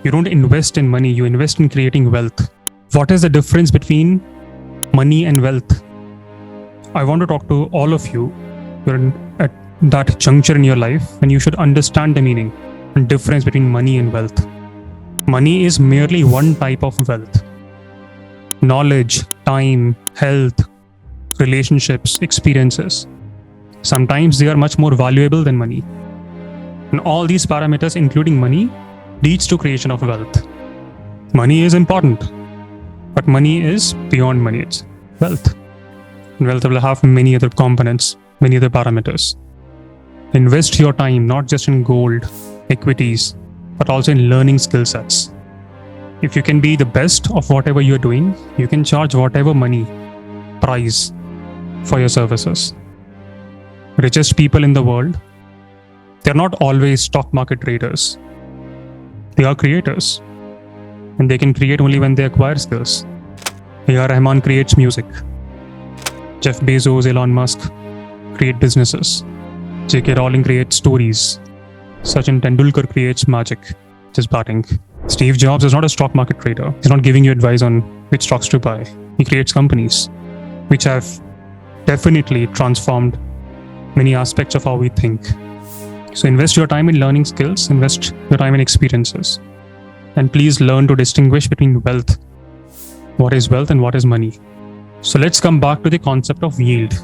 You don't invest in money, you invest in creating wealth. What is the difference between money and wealth? I want to talk to all of you. You're at that juncture in your life when you should understand the meaning and difference between money and wealth. Money is merely one type of wealth. Knowledge, time, health, relationships, experiences. Sometimes they are much more valuable than money. And all these parameters, including money, leads to creation of wealth. Money is important, but money is beyond money. It's wealth. And wealth will have many other components, many other parameters. Invest your time not just in gold, equities, but also in learning skill sets. If you can be the best of whatever you're doing, you can charge whatever money, price for your services. Richest people in the world, they're not always stock market traders. They are creators. And they can create only when they acquire skills. A.R. Rahman creates music. Jeff Bezos, Elon Musk create businesses. J.K. Rowling creates stories. Sachin Tendulkar creates magic, just batting. Steve Jobs is not a stock market trader. He's not giving you advice on which stocks to buy. He creates companies which have definitely transformed many aspects of how we think. So invest your time in learning skills, invest your time in experiences. And please learn to distinguish between wealth. What is wealth and what is money? So let's come back to the concept of yield.